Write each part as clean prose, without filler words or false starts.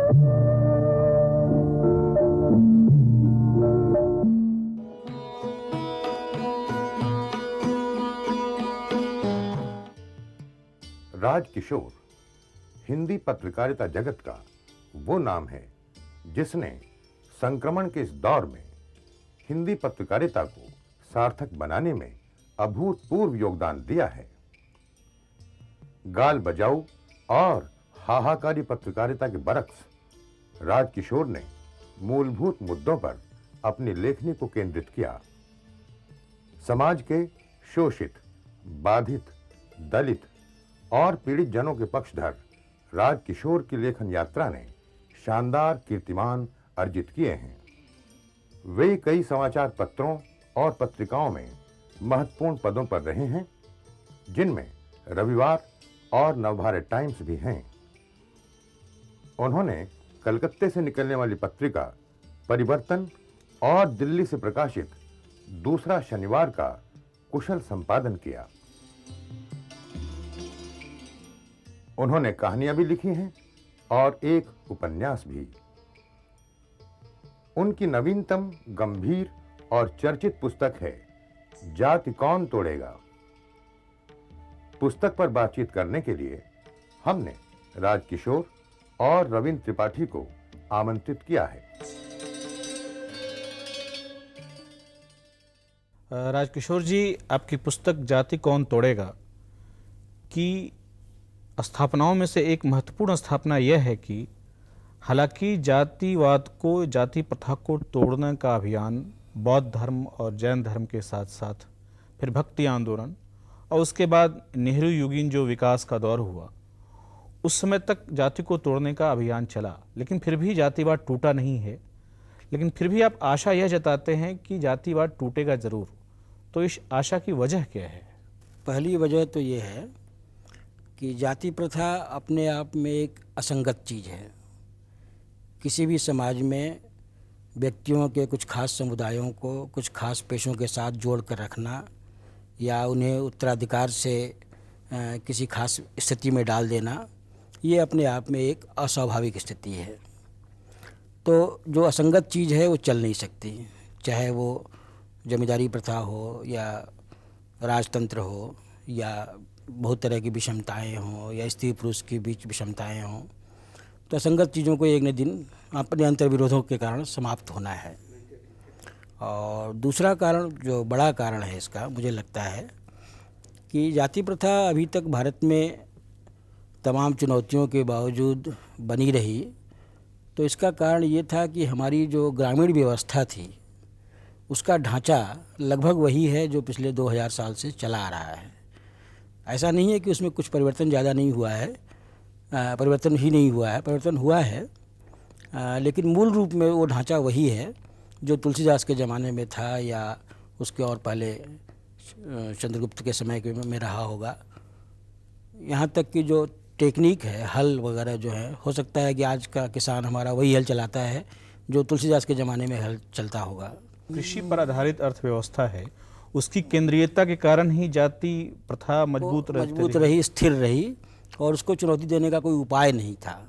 राजकिशोर हिंदी पत्रकारिता जगत का वो नाम है जिसने संक्रमण के इस दौर में हिंदी पत्रकारिता को सार्थक बनाने में अभूतपूर्व योगदान दिया है। गाल बजाऊ और हाहाकारी पत्रकारिता के बरक्स राजकिशोर ने मूलभूत मुद्दों पर अपनी लेखनी को केंद्रित किया। समाज के शोषित, बाधित, दलित और पीड़ित जनों के पक्षधर राजकिशोर की लेखन यात्रा ने शानदार कीर्तिमान अर्जित किए हैं। वे कई समाचार पत्रों और पत्रिकाओं में महत्वपूर्ण पदों पर रहे हैं, जिनमें रविवार और नवभारत टाइम्स भी हैं। उन्होंने कलकत्ते से निकलने वाली पत्रिका परिवर्तन और दिल्ली से प्रकाशित दूसरा शनिवार का कुशल संपादन किया। उन्होंने कहानियां भी लिखी हैं और एक उपन्यास भी। उनकी नवीनतम गंभीर और चर्चित पुस्तक है जाति कौन तोड़ेगा। पुस्तक पर बातचीत करने के लिए हमने राजकिशोर और रविंद्र त्रिपाठी को आमंत्रित किया है। राजकिशोर जी, आपकी पुस्तक जाति कौन तोड़ेगा की स्थापनाओं में से एक महत्वपूर्ण स्थापना यह है कि हालांकि जातिवाद को, जाति प्रथा को तोड़ने का अभियान बौद्ध धर्म और जैन धर्म के साथ साथ फिर भक्ति आंदोलन और उसके बाद नेहरू युगीन जो विकास का दौर हुआ, उस समय तक जाति को तोड़ने का अभियान चला, लेकिन फिर भी जातिवाद टूटा नहीं है। लेकिन फिर भी आप आशा यह जताते हैं कि जातिवाद टूटेगा ज़रूर। तो इस आशा की वजह क्या है? पहली वजह तो ये है कि जाति प्रथा अपने आप में एक असंगत चीज़ है। किसी भी समाज में व्यक्तियों के कुछ खास समुदायों को कुछ खास पेशों के साथ जोड़ कर रखना या उन्हें उत्तराधिकार से किसी खास स्थिति में डाल देना, ये अपने आप में एक अस्वाभाविक स्थिति है। तो जो असंगत चीज़ है वो चल नहीं सकती, चाहे वो जमींदारी प्रथा हो या राजतंत्र हो या बहुत तरह की विषमताएं हों या स्त्री पुरुष के बीच विषमताएं हों। तो असंगत चीज़ों को एक न दिन अपने अंतर्विरोधों के कारण समाप्त होना है। और दूसरा कारण, जो बड़ा कारण है इसका, मुझे लगता है कि जाति प्रथा अभी तक भारत में तमाम चुनौतियों के बावजूद बनी रही। तो इसका कारण ये था कि हमारी जो ग्रामीण व्यवस्था थी उसका ढांचा लगभग वही है जो पिछले 2000 साल से चला आ रहा है। ऐसा नहीं है कि उसमें कुछ परिवर्तन ज़्यादा नहीं हुआ है, परिवर्तन ही नहीं हुआ है, परिवर्तन हुआ है, लेकिन मूल रूप में वो ढांचा वही है जो तुलसीदास के ज़माने में था या उसके और पहले चंद्रगुप्त के समय में रहा होगा। यहाँ तक कि जो टेक्निक है, हल वगैरह जो है, हो सकता है कि आज का किसान हमारा वही हल चलाता है जो तुलसीदास के ज़माने में हल चलता होगा। कृषि पर आधारित अर्थव्यवस्था है, उसकी केंद्रीयता के कारण ही जाति प्रथा मजबूत रही, स्थिर रही और उसको चुनौती देने का कोई उपाय नहीं था।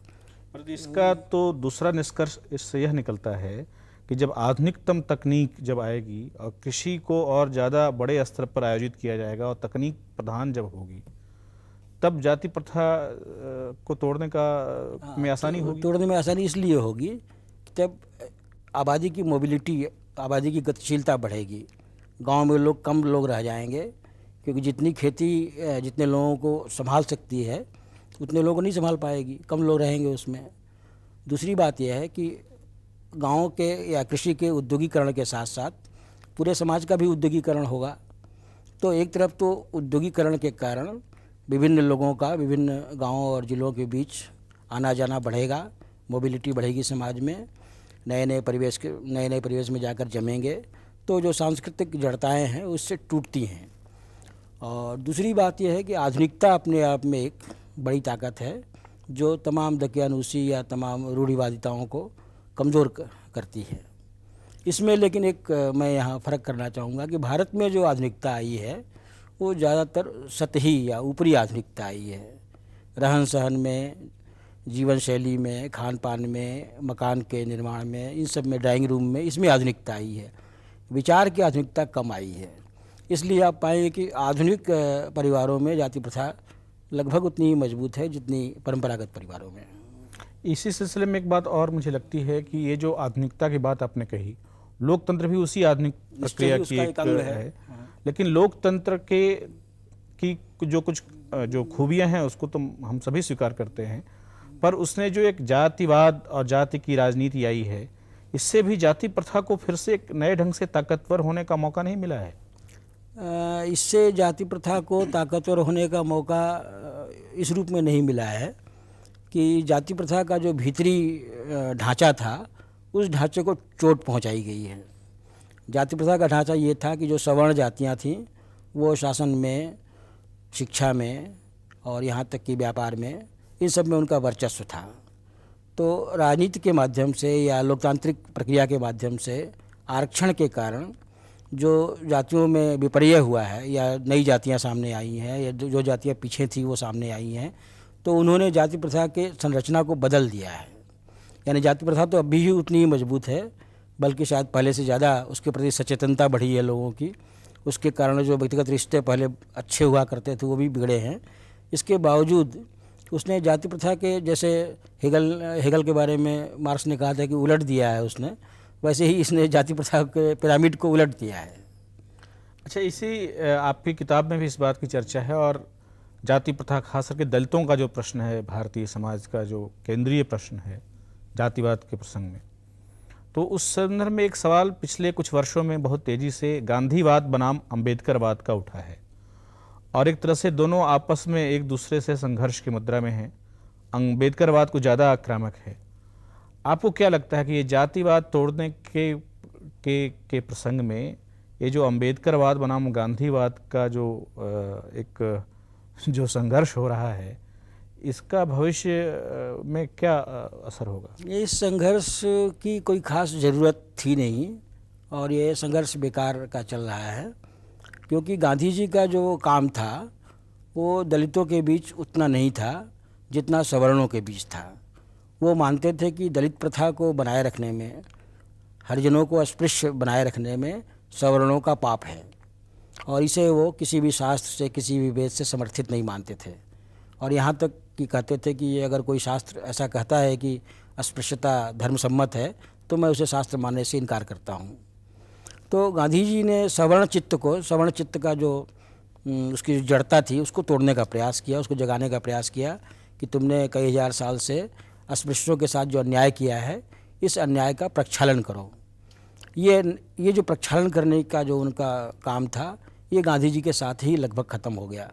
पर इसका तो दूसरा निष्कर्ष इससे यह निकलता है कि जब आधुनिकतम तकनीक जब आएगी और कृषि को और ज़्यादा बड़े स्तर पर आयोजित किया जाएगा और तकनीक प्रधान जब होगी, तब जाति प्रथा को तोड़ने का में आसानी होगी। तोड़ने में आसानी इसलिए होगी तब आबादी की मोबिलिटी, आबादी की गतिशीलता बढ़ेगी। गांव में कम लोग रह जाएंगे, क्योंकि जितनी खेती जितने लोगों को संभाल सकती है उतने लोगों को नहीं संभाल पाएगी, कम लोग रहेंगे उसमें। दूसरी बात यह है कि गांव के या कृषि के उद्योगीकरण के साथ साथ पूरे समाज का भी उद्योगीकरण होगा। तो एक तरफ तो उद्योगीकरण के कारण विभिन्न लोगों का विभिन्न गांवों और ज़िलों के बीच आना जाना बढ़ेगा, मोबिलिटी बढ़ेगी समाज में, नए नए परिवेश में जाकर जमेंगे, तो जो सांस्कृतिक जड़ताएं हैं उससे टूटती हैं। और दूसरी बात यह है कि आधुनिकता अपने आप में एक बड़ी ताकत है जो तमाम दकियानूसी या तमाम रूढ़िवादिताओं को कमज़ोर करती है। इसमें लेकिन एक मैं यहाँ फ़र्क करना चाहूँगा कि भारत में जो आधुनिकता आई है वो ज़्यादातर सतही या ऊपरी आधुनिकता आई है। रहन सहन में, जीवन शैली में, खान पान में, मकान के निर्माण में, इन सब में, ड्राइंग रूम में, इसमें आधुनिकता आई है। विचार की आधुनिकता कम आई है। इसलिए आप पाएंगे कि आधुनिक परिवारों में जाति प्रथा लगभग उतनी ही मजबूत है जितनी परंपरागत परिवारों में। इसी सिलसिले में एक बात और मुझे लगती है कि ये जो आधुनिकता की बात आपने कही, लोकतंत्र भी उसी आधुनिक प्रक्रिया की उसका एक एक अंग है। लेकिन लोकतंत्र की जो कुछ जो खूबियां हैं उसको तो हम सभी स्वीकार करते हैं, पर उसने जो एक जातिवाद और जाति की राजनीति आई है, इससे भी जाति प्रथा को फिर से एक नए ढंग से ताकतवर होने का मौका नहीं मिला है। इससे जाति प्रथा को ताकतवर होने का मौका इस रूप में नहीं मिला है कि जाति प्रथा का जो भीतरी ढांचा था, उस ढांचे को चोट पहुंचाई गई है। जाति प्रथा का ढांचा ये था कि जो सवर्ण जातियां थीं वो शासन में, शिक्षा में और यहाँ तक कि व्यापार में, इन सब में उनका वर्चस्व था। तो राजनीति के माध्यम से या लोकतांत्रिक प्रक्रिया के माध्यम से आरक्षण के कारण जो जातियों में विपर्य हुआ है या नई जातियां सामने आई हैं या जो जातियां पीछे थी वो सामने आई हैं, तो उन्होंने जाति प्रथा के संरचना को बदल दिया है। यानी जाति प्रथा तो अभी भी उतनी ही मजबूत है, बल्कि शायद पहले से ज़्यादा उसके प्रति सचेतनता बढ़ी है लोगों की। उसके कारण जो व्यक्तिगत रिश्ते पहले अच्छे हुआ करते थे वो भी बिगड़े हैं। इसके बावजूद उसने जाति प्रथा के, जैसे हेगल के बारे में मार्क्स ने कहा था कि उलट दिया है उसने, वैसे ही इसने जाति प्रथा के पिरामिड को उलट दिया है। अच्छा, इसी आपकी किताब में भी इस बात की चर्चा है और जाति प्रथा, खास करके दलितों का जो प्रश्न है, भारतीय समाज का जो केंद्रीय प्रश्न है जातिवाद के प्रसंग में, तो उस संदर्भ में एक सवाल पिछले कुछ वर्षों में बहुत तेजी से गांधीवाद बनाम अंबेडकरवाद का उठा है और एक तरह से दोनों आपस में एक दूसरे से संघर्ष की मुद्रा में हैं। अंबेडकरवाद को ज़्यादा आक्रामक है। आपको क्या लगता है कि ये जातिवाद तोड़ने के प्रसंग में ये जो अंबेडकरवाद बनाम गांधीवाद का जो संघर्ष हो रहा है, इसका भविष्य में क्या असर होगा? इस संघर्ष की कोई खास ज़रूरत थी नहीं और ये संघर्ष बेकार का चल रहा है, क्योंकि गांधी जी का जो काम था वो दलितों के बीच उतना नहीं था जितना सवर्णों के बीच था। वो मानते थे कि दलित प्रथा को बनाए रखने में, हरिजनों को अस्पृश्य बनाए रखने में सवर्णों का पाप है और इसे वो किसी भी शास्त्र से, किसी भी वेद से समर्थित नहीं मानते थे। और यहाँ तक कि कहते थे कि ये अगर कोई शास्त्र ऐसा कहता है कि अस्पृश्यता धर्म सम्मत है तो मैं उसे शास्त्र मानने से इनकार करता हूँ। तो गांधी जी ने सवर्ण चित्त का जो उसकी जड़ता थी उसको तोड़ने का प्रयास किया, उसको जगाने का प्रयास किया कि तुमने कई हजार साल से अस्पृश्यों के साथ जो अन्याय किया है, इस अन्याय का प्रक्षालन करो। ये जो प्रक्षालन करने का जो उनका काम था, ये गांधी जी के साथ ही लगभग ख़त्म हो गया,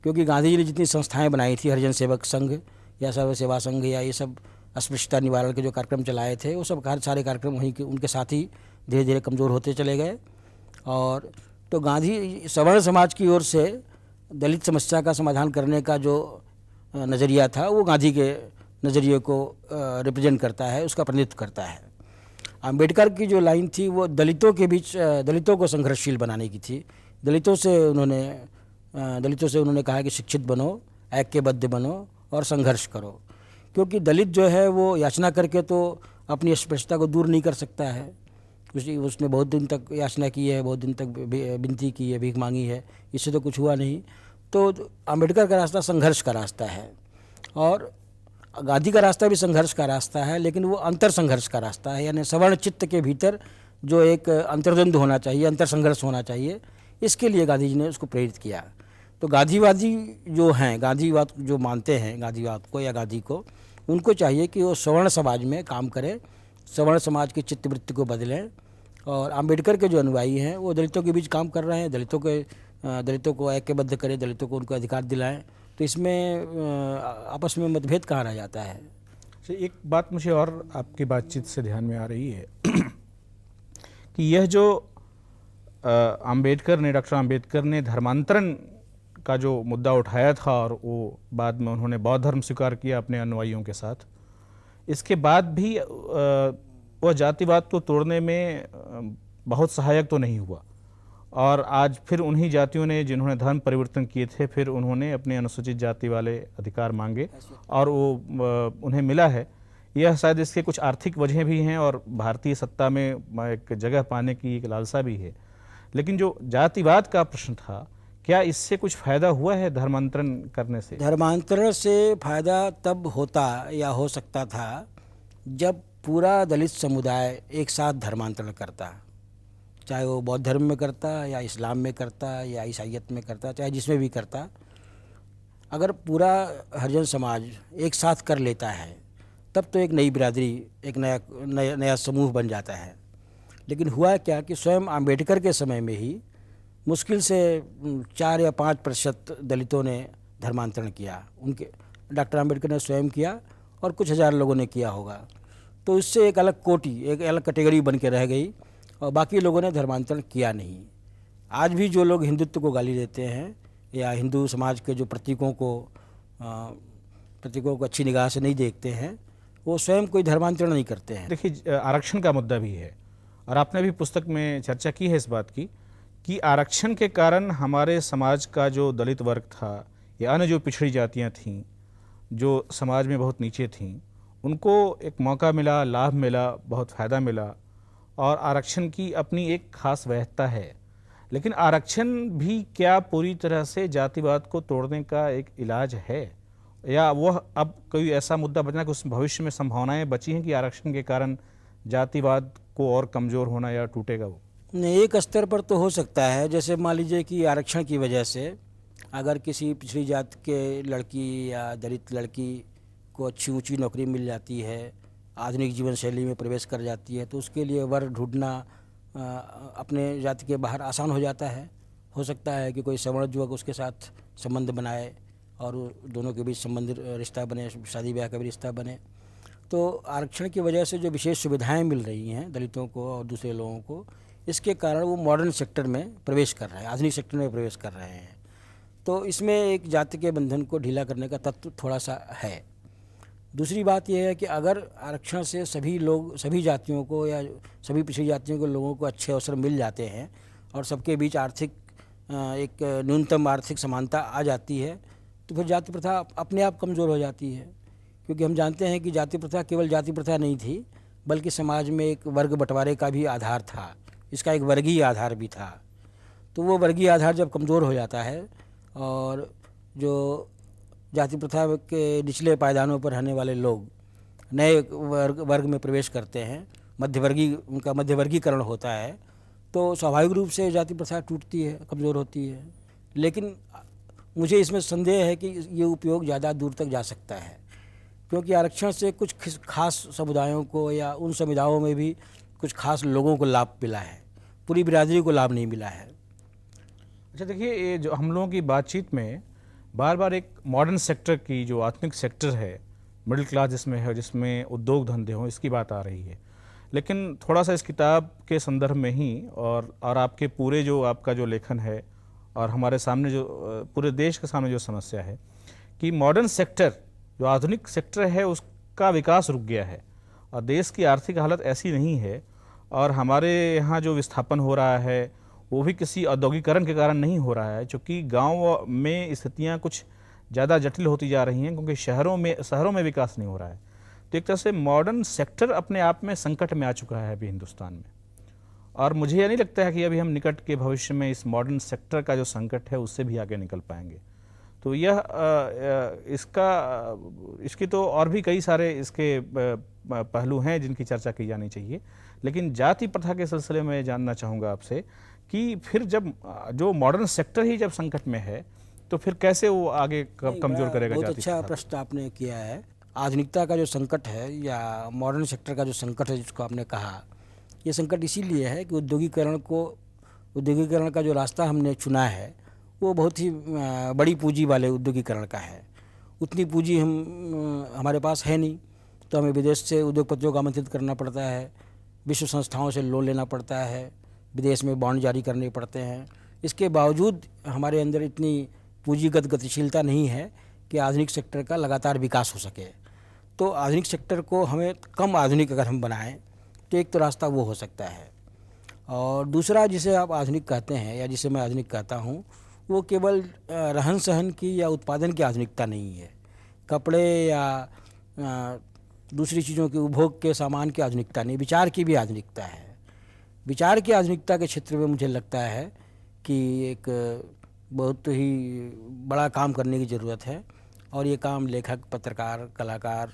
क्योंकि गांधी जी ने जितनी संस्थाएं बनाई थी, हरिजन सेवक संघ या सर्व सेवा संघ या ये सब अस्पृश्यता निवारण के जो कार्यक्रम चलाए थे, वो सब सारे कार्यक्रम वहीं के उनके साथ ही धीरे धीरे कमज़ोर होते चले गए। और तो गांधी सवर्ण समाज की ओर से दलित समस्या का समाधान करने का जो नज़रिया था वो गांधी के नज़रिए को रिप्रेजेंट करता है, उसका प्रतिनिधित्व करता है। अंबेडकर की जो लाइन थी वो दलितों के बीच, दलितों को संघर्षशील बनाने की थी। दलितों से उन्होंने कहा कि शिक्षित बनो, ऐक्यबद्ध बनो और संघर्ष करो, क्योंकि दलित जो है वो याचना करके तो अपनी अस्पृश्यता को दूर नहीं कर सकता है। उसने बहुत दिन तक याचना की है, बहुत दिन तक विनती की है, भीख मांगी है, इससे तो कुछ हुआ नहीं। तो अंबेडकर का रास्ता संघर्ष का रास्ता है और गांधी का रास्ता भी संघर्ष का रास्ता है, लेकिन वो अंतर संघर्ष का रास्ता है। यानी सवर्ण चित्त के भीतर जो एक अंतर्द्वंद होना चाहिए, अंतर संघर्ष होना चाहिए, इसके लिए गांधी जी ने उसको प्रेरित किया। तो गांधीवादी जो हैं, गांधीवाद जो मानते हैं गांधीवाद को या गांधी को, उनको चाहिए कि वो सवर्ण समाज में काम करें, सवर्ण समाज की चित्तवृत्ति को बदलें। और अंबेडकर के जो अनुयायी हैं वो दलितों के बीच काम कर रहे हैं, दलितों को ऐक्यबद्ध करें, दलितों को उनको अधिकार दिलाएं। तो इसमें आपस में मतभेद कहाँ रह जाता है। एक बात मुझे और आपकी बातचीत से ध्यान में आ रही है कि यह जो डॉक्टर अंबेडकर ने धर्मांतरण का जो मुद्दा उठाया था और वो बाद में उन्होंने बौद्ध धर्म स्वीकार किया अपने अनुयायियों के साथ, इसके बाद भी वह जातिवाद को तोड़ने में बहुत सहायक तो नहीं हुआ और आज फिर उन्हीं जातियों ने जिन्होंने धर्म परिवर्तन किए थे, फिर उन्होंने अपने अनुसूचित जाति वाले अधिकार मांगे और वो उन्हें मिला है। यह शायद इसके कुछ आर्थिक वजह भी हैं और भारतीय सत्ता में एक जगह पाने की एक लालसा भी है। लेकिन जो जातिवाद का प्रश्न था, क्या इससे कुछ फायदा हुआ है धर्मांतरण करने से? धर्मांतरण से फायदा तब होता या हो सकता था जब पूरा दलित समुदाय एक साथ धर्मांतरण करता, चाहे वो बौद्ध धर्म में करता या इस्लाम में करता या ईसाइयत में करता, चाहे जिसमें भी करता। अगर पूरा हरिजन समाज एक साथ कर लेता है तब तो एक नई बिरादरी, एक नया समूह बन जाता है। लेकिन हुआ क्या कि स्वयं आम्बेडकर के समय में ही मुश्किल से 4 या 5% दलितों ने धर्मांतरण किया। उनके डॉक्टर आम्बेडकर ने स्वयं किया और कुछ हज़ार लोगों ने किया होगा। तो इससे एक अलग कोटि, एक अलग कैटेगरी बन के रह गई और बाकी लोगों ने धर्मांतरण किया नहीं। आज भी जो लोग हिंदुत्व को गाली देते हैं या हिंदू समाज के जो प्रतीकों को अच्छी निगाह से नहीं देखते हैं, वो स्वयं कोई धर्मांतरण नहीं करते हैं। देखिए, आरक्षण का मुद्दा भी है और आपने भी पुस्तक में चर्चा की है इस बात की कि आरक्षण के कारण हमारे समाज का जो दलित वर्ग था या अन्य जो पिछड़ी जातियां थीं, जो समाज में बहुत नीचे थीं, उनको एक मौका मिला, लाभ मिला, बहुत फ़ायदा मिला और आरक्षण की अपनी एक खास वैधता है। लेकिन आरक्षण भी क्या पूरी तरह से जातिवाद को तोड़ने का एक इलाज है, या वह अब कोई ऐसा मुद्दा बचना कि उस भविष्य में संभावनाएं बची हैं कि आरक्षण के कारण जातिवाद को और कमज़ोर होना या टूटेगा? वो नहीं, एक स्तर पर तो हो सकता है। जैसे मान लीजिए कि आरक्षण की वजह से अगर किसी पिछड़ी जात के लड़की या दलित लड़की को अच्छी ऊंची नौकरी मिल जाती है, आधुनिक जीवन शैली में प्रवेश कर जाती है, तो उसके लिए वर ढूंढना अपने जाति के बाहर आसान हो जाता है। हो सकता है कि कोई सवर्ण युवक उसके साथ संबंध बनाए और दोनों के बीच संबंध रिश्ता बने, शादी ब्याह का भी रिश्ता बने। तो आरक्षण की वजह से जो विशेष सुविधाएं मिल रही हैं दलितों को और दूसरे लोगों को, इसके कारण वो मॉडर्न सेक्टर में प्रवेश कर रहे हैं, आधुनिक सेक्टर में प्रवेश कर रहे हैं। तो इसमें एक जाति के बंधन को ढीला करने का तत्व थोड़ा सा है। दूसरी बात यह है कि अगर आरक्षण से सभी लोग, सभी जातियों को या सभी पिछड़ी जातियों के लोगों को अच्छे अवसर मिल जाते हैं और सबके बीच आर्थिक एक न्यूनतम आर्थिक समानता आ जाती है, तो फिर जाति प्रथा अपने आप कमज़ोर हो जाती है। क्योंकि हम जानते हैं कि जाति प्रथा केवल जाति प्रथा नहीं थी, बल्कि समाज में एक वर्ग बंटवारे का भी आधार था, इसका एक वर्गीय आधार भी था। तो वो वर्गीय आधार जब कमज़ोर हो जाता है और जो जाति प्रथा के निचले पायदानों पर रहने वाले लोग नए वर्ग में प्रवेश करते हैं, उनका मध्यवर्गीकरण होता है, तो स्वाभाविक रूप से जाति प्रथा टूटती है, कमज़ोर होती है। लेकिन मुझे इसमें संदेह है कि ये उपयोग ज़्यादा दूर तक जा सकता है, क्योंकि आरक्षण से कुछ खास समुदायों को या उन समुदायों में भी कुछ खास लोगों को लाभ मिला है, पूरी बिरादरी को लाभ नहीं मिला है। अच्छा, देखिए, ये जो हम लोगों की बातचीत में बार बार एक मॉडर्न सेक्टर की, जो आधुनिक सेक्टर है, मिडिल क्लास जिसमें है, जिसमें उद्योग धंधे हों, इसकी बात आ रही है। लेकिन थोड़ा सा इस किताब के संदर्भ में ही और आपके पूरे जो आपका जो लेखन है और हमारे सामने जो पूरे देश के सामने जो समस्या है कि मॉडर्न सेक्टर, जो आधुनिक सेक्टर है, उसका विकास रुक गया है और देश की आर्थिक हालत ऐसी नहीं है और हमारे यहाँ जो विस्थापन हो रहा है वो भी किसी औद्योगिकरण के कारण नहीं हो रहा है, चूँकि गांव में स्थितियाँ कुछ ज़्यादा जटिल होती जा रही हैं, क्योंकि शहरों में विकास नहीं हो रहा है। तो एक तरह से मॉडर्न सेक्टर अपने आप में संकट में आ चुका है अभी हिंदुस्तान में, और मुझे यह नहीं लगता है कि अभी हम निकट के भविष्य में इस मॉडर्न सेक्टर का जो संकट है उससे भी आगे निकल पाएंगे। तो यह इसकी तो और भी कई सारे इसके पहलू हैं जिनकी चर्चा की जानी चाहिए। लेकिन जाति प्रथा के सिलसिले में जानना चाहूँगा आपसे कि फिर जब जो मॉडर्न सेक्टर ही जब संकट में है तो फिर कैसे वो आगे कमज़ोर करेगा? बहुत अच्छा प्रश्न आपने किया है। आधुनिकता का जो संकट है या मॉडर्न सेक्टर का जो संकट है जिसको आपने कहा, ये संकट इसीलिए है कि उद्योगीकरण का जो रास्ता हमने चुना है वो बहुत ही बड़ी पूंजी वाले उद्योगीकरण का है। उतनी पूंजी हमारे पास है नहीं, तो हमें विदेश से उद्योगपतियों को आमंत्रित करना पड़ता है, विश्व संस्थाओं से लोन लेना पड़ता है, विदेश में बॉन्ड जारी करने पड़ते हैं। इसके बावजूद हमारे अंदर इतनी पूंजीगत गतिशीलता नहीं है कि आधुनिक सेक्टर का लगातार विकास हो सके। तो आधुनिक सेक्टर को हमें कम आधुनिक अगर हम बनाएं तो एक तो रास्ता वो हो सकता है। और दूसरा जिसे आप आधुनिक कहते हैं या जिसे मैं आधुनिक कहता हूँ, वो केवल रहन सहन की या उत्पादन की आधुनिकता नहीं है, कपड़े या दूसरी चीज़ों के उपभोग के सामान की आधुनिकता नहीं, विचार की भी आधुनिकता है। विचार की आधुनिकता के क्षेत्र में मुझे लगता है कि एक बहुत ही बड़ा काम करने की ज़रूरत है, और ये काम लेखक, पत्रकार, कलाकार,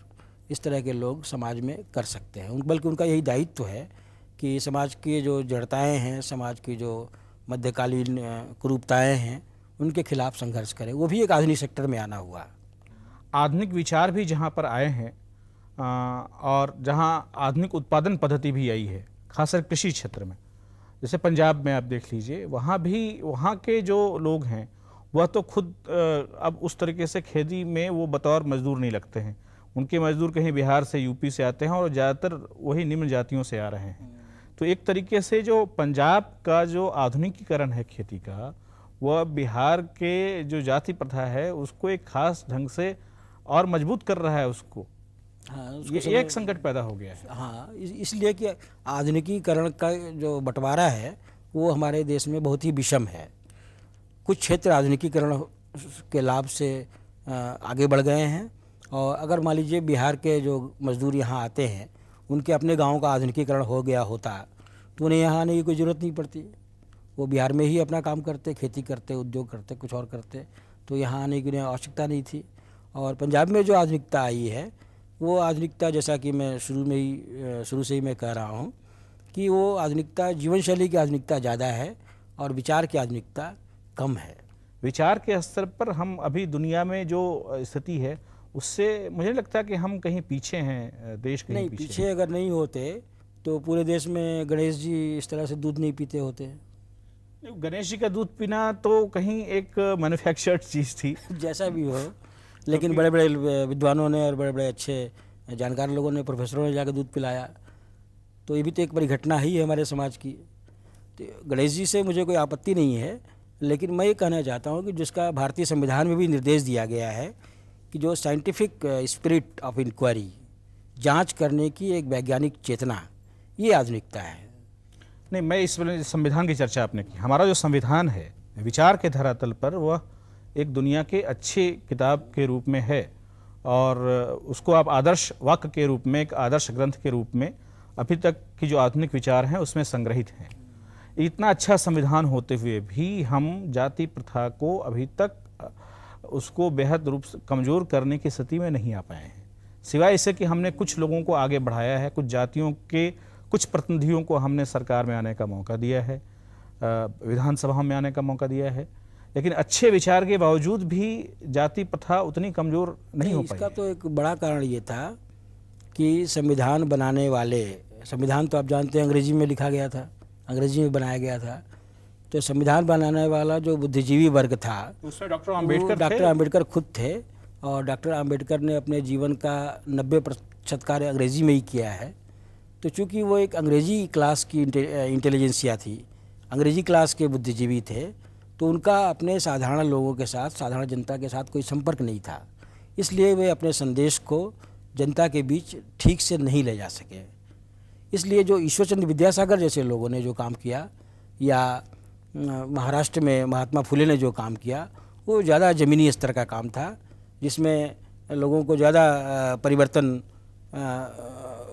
इस तरह के लोग समाज में कर सकते हैं। बल्कि उनका यही दायित्व है कि समाज की जो जड़ताएँ हैं, समाज की जो मध्यकालीन कुरूपताएँ हैं, उनके खिलाफ संघर्ष करें। वो भी एक आधुनिक सेक्टर में आना हुआ। आधुनिक विचार भी जहाँ पर आए हैं और जहाँ आधुनिक उत्पादन पद्धति भी आई है, खासकर कृषि क्षेत्र में, जैसे पंजाब में आप देख लीजिए, वहाँ के जो लोग हैं वह तो खुद अब उस तरीके से खेती में वो बतौर मजदूर नहीं लगते हैं। उनके मजदूर कहीं बिहार से, यूपी से आते हैं और ज़्यादातर वही निम्न जातियों से आ रहे हैं। तो एक तरीके से जो पंजाब का जो आधुनिकीकरण है खेती का, वह बिहार के जो जाति प्रथा है उसको एक खास ढंग से और मजबूत कर रहा है उसको। हाँ, ये एक संकट पैदा हो गया है। हाँ, इसलिए कि आधुनिकीकरण का जो बंटवारा है वो हमारे देश में बहुत ही विषम है। कुछ क्षेत्र आधुनिकीकरण के लाभ से आगे बढ़ गए हैं, और अगर मान लीजिए बिहार के जो मजदूर यहाँ आते हैं, उनके अपने गाँव का आधुनिकीकरण हो गया होता तो उन्हें यहाँ आने की कोई ज़रूरत नहीं पड़ती। वो बिहार में ही अपना काम करते, खेती करते, उद्योग करते, कुछ और करते, तो यहाँ आने की उन्हें आवश्यकता नहीं थी। और पंजाब में जो आधुनिकता आई है, वो आधुनिकता, जैसा कि मैं शुरू से ही मैं कह रहा हूँ कि वो आधुनिकता जीवन शैली की आधुनिकता ज़्यादा है और विचार की आधुनिकता कम है। विचार के स्तर पर हम अभी दुनिया में जो स्थिति है उससे मुझे लगता है कि हम कहीं पीछे हैं, देश कहीं नहीं, पीछे अगर नहीं होते तो पूरे देश में गणेश जी इस तरह से दूध नहीं पीते होते। गणेश जी का दूध पीना तो कहीं एक मैन्युफैक्चर्ड चीज़ थी। जैसा भी हो, लेकिन बड़े बड़े विद्वानों ने और बड़े बड़े अच्छे जानकार लोगों ने, प्रोफेसरों ने जाकर दूध पिलाया, तो ये भी तो एक बड़ी घटना ही है हमारे समाज की। तो गणेश जी से मुझे कोई आपत्ति नहीं है, लेकिन मैं ये कहना चाहता हूँ कि जिसका भारतीय संविधान में भी निर्देश दिया गया है कि जो साइंटिफिक स्पिरिट ऑफ इंक्वायरी, जांच करने की एक वैज्ञानिक चेतना, ये आधुनिकता है। नहीं, मैं इस संविधान की चर्चा आपने की। हमारा जो संविधान है विचार के धरातल पर वह एक दुनिया के अच्छी किताब के रूप में है, और उसको आप आदर्श वाक्य के रूप में, एक आदर्श ग्रंथ के रूप में अभी तक की जो आधुनिक विचार हैं उसमें संग्रहित हैं। इतना अच्छा संविधान होते हुए भी हम जाति प्रथा को अभी तक उसको बेहद रूप से कमज़ोर करने की स्थिति में नहीं आ पाए हैं, सिवाय इससे कि हमने कुछ लोगों को आगे बढ़ाया है, कुछ जातियों के कुछ प्रतिनिधियों को हमने सरकार में आने का मौका दिया है, विधानसभा में आने का मौका दिया है, लेकिन अच्छे विचार के बावजूद भी जाति प्रथा उतनी कमज़ोर नहीं हो पाई। इसका तो एक बड़ा कारण ये था कि संविधान बनाने वाले, संविधान तो आप जानते हैं अंग्रेजी में लिखा गया था, अंग्रेजी में बनाया गया था, तो संविधान बनाने वाला जो बुद्धिजीवी वर्ग था उसमें डॉक्टर आम्बेडकर खुद थे, और डॉक्टर आम्बेडकर ने अपने जीवन का 90% कार्य अंग्रेजी में ही किया है। तो चूँकि वो एक अंग्रेजी क्लास की इंटेलिजेंसिया थी, अंग्रेजी क्लास के बुद्धिजीवी थे, तो उनका अपने साधारण लोगों के साथ, साधारण जनता के साथ कोई संपर्क नहीं था, इसलिए वे अपने संदेश को जनता के बीच ठीक से नहीं ले जा सके। इसलिए जो ईश्वरचंद्र विद्यासागर जैसे लोगों ने जो काम किया, या महाराष्ट्र में महात्मा फुले ने जो काम किया, वो ज़्यादा ज़मीनी स्तर का काम था, जिसमें लोगों को ज़्यादा परिवर्तन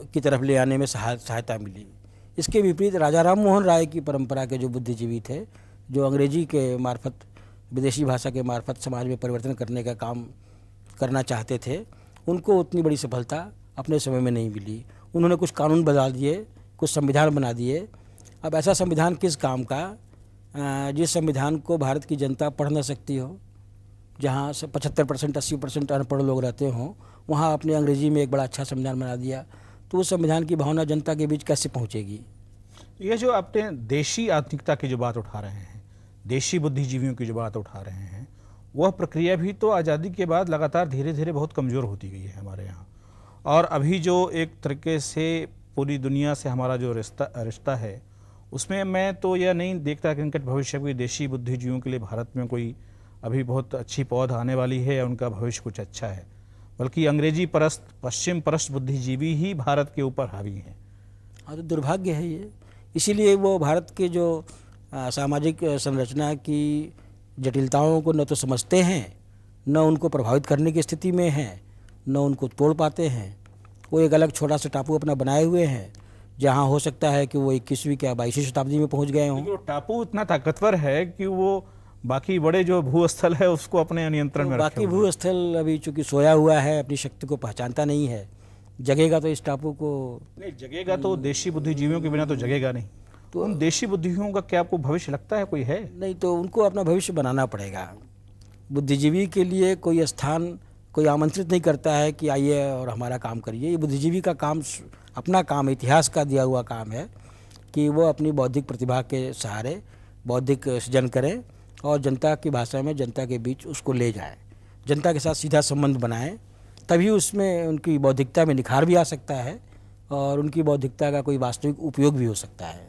की तरफ ले आने में सहायता मिली। इसके विपरीत राजा राम मोहन राय की परंपरा के जो बुद्धिजीवी थे, जो अंग्रेजी के मार्फत, विदेशी भाषा के मार्फत समाज में परिवर्तन करने का काम करना चाहते थे, उनको उतनी बड़ी सफलता अपने समय में नहीं मिली। उन्होंने कुछ कानून बदल दिए, कुछ संविधान बना दिए। अब ऐसा संविधान किस काम का जिस संविधान को भारत की जनता पढ़ ना सकती हो, जहाँ 75% 80% अनपढ़ लोग रहते हों, वहाँ आपने अंग्रेजी में एक बड़ा अच्छा संविधान बना दिया, तो उस संविधान की भावना जनता के बीच कैसे पहुँचेगी? ये जो आपने देशी आधुनिकता की जो बात उठा रहे हैं, देशी बुद्धिजीवियों की जो बात उठा रहे हैं, वह प्रक्रिया भी तो आज़ादी के बाद लगातार धीरे धीरे बहुत कमज़ोर होती गई है हमारे यहाँ। और अभी जो एक तरीके से पूरी दुनिया से हमारा जो रिश्ता है, उसमें मैं तो यह नहीं देखता कि निकट भविष्य में देशी बुद्धिजीवियों के लिए भारत में कोई अभी बहुत अच्छी पौध आने वाली है या उनका भविष्य कुछ अच्छा है, बल्कि अंग्रेजी परस्त, पश्चिम परस्त बुद्धिजीवी ही भारत के ऊपर हावी हैं। हाँ, तो दुर्भाग्य है इसीलिए वो भारत के जो सामाजिक संरचना की जटिलताओं को न तो समझते हैं, न उनको प्रभावित करने की स्थिति में हैं, न उनको तोड़ पाते हैं। वो एक अलग छोटा सा टापू अपना बनाए हुए हैं, जहाँ हो सकता है कि वो 21वीं या 22वीं शताब्दी में पहुँच गए हों। लेकिन वो टापू इतना ताकतवर है कि वो बाकी बड़े जो भूस्थल है उसको अपने नियंत्रण तो में बाकी रखे हुए है। भूस्थल अभी चूंकि सोया हुआ है, अपनी शक्ति को पहचानता नहीं है, जगेगा तो इस टापू को। नहीं जगेगा तो देशी बुद्धिजीवियों के बिना तो जगेगा नहीं। तो उन देशी बुद्धिजीवियों का क्या आपको भविष्य लगता है कोई है? नहीं, तो उनको अपना भविष्य बनाना पड़ेगा। बुद्धिजीवी के लिए कोई स्थान कोई आमंत्रित नहीं करता है कि आइए और हमारा काम करिए। ये बुद्धिजीवी का काम, अपना काम, इतिहास का दिया हुआ काम है कि वो अपनी बौद्धिक प्रतिभा के सहारे बौद्धिक सृजन करें और जनता की भाषा में जनता के बीच उसको ले जाएं, जनता के साथ सीधा संबंध बनाएं। तभी उसमें उनकी बौद्धिकता में निखार भी आ सकता है और उनकी बौद्धिकता का कोई वास्तविक उपयोग भी हो सकता है।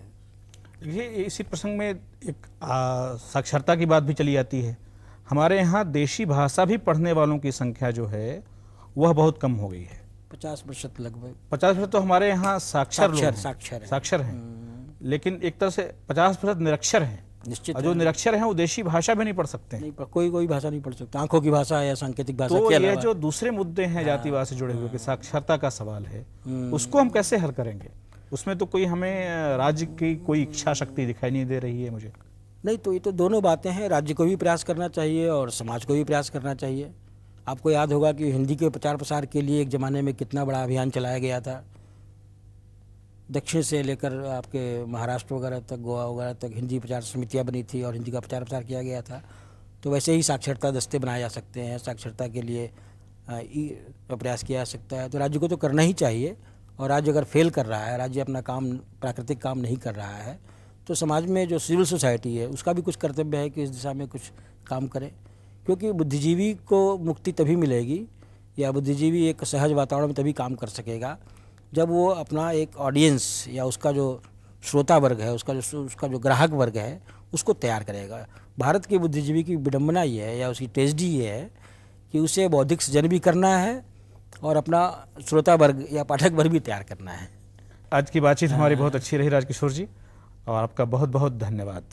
ये इसी प्रसंग में एक साक्षरता की बात भी चली जाती है। हमारे यहाँ देशी भाषा भी पढ़ने वालों की संख्या जो है वह बहुत कम हो गई है। 50% लगभग। 50% तो हमारे यहाँ साक्षर लोग हैं, साक्षर हैं। लेकिन एक तरह से 50% निरक्षर हैं। निश्चित। और जो निरक्षर हैं वो देशी भाषा भी नहीं पढ़ सकते हैं। नहीं, कोई भाषा नहीं पढ़ सकता, आंखों की भाषा या सांकेतिक भाषा तो के ये अलावा। जो दूसरे मुद्दे हैं जातिवाद से जुड़े हुए कि साक्षरता का सवाल है, उसको हम कैसे हल करेंगे? उसमें तो कोई हमें राज्य की कोई इच्छा शक्ति दिखाई नहीं दे रही है मुझे। नहीं, तो ये तो दोनों बातें हैं। राज्य को भी प्रयास करना चाहिए और समाज को भी प्रयास करना चाहिए। आपको याद होगा कि हिंदी के प्रचार प्रसार के लिए एक ज़माने में कितना बड़ा अभियान चलाया गया था। दक्षिण से लेकर आपके महाराष्ट्र वगैरह तक, गोवा वगैरह तक हिंदी प्रचार समितियाँ बनी थी और हिंदी का प्रचार प्रसार किया गया था। तो वैसे ही साक्षरता दस्ते बनाए जा सकते हैं, साक्षरता के लिए प्रयास किया जा सकता है। तो राज्य को तो करना ही चाहिए। और राज्य अगर फेल कर रहा है, राज्य अपना काम, प्राकृतिक काम नहीं कर रहा है, तो समाज में जो सिविल सोसाइटी है उसका भी कुछ कर्तव्य है कि इस दिशा में कुछ काम करे। क्योंकि बुद्धिजीवी को मुक्ति तभी मिलेगी या बुद्धिजीवी एक सहज वातावरण में तभी काम कर सकेगा जब वो अपना एक ऑडियंस या उसका जो श्रोता वर्ग है, उसका जो ग्राहक वर्ग है, उसको तैयार करेगा। भारत के बुद्धिजीवी की विडंबना ये है या उसकी ट्रेजेडी ये है कि उसे बौद्धिक सृजन भी करना है और अपना श्रोता वर्ग या पाठक वर्ग भी तैयार करना है। आज की बातचीत हमारी बहुत अच्छी रही राजकिशोर जी, और आपका बहुत बहुत धन्यवाद।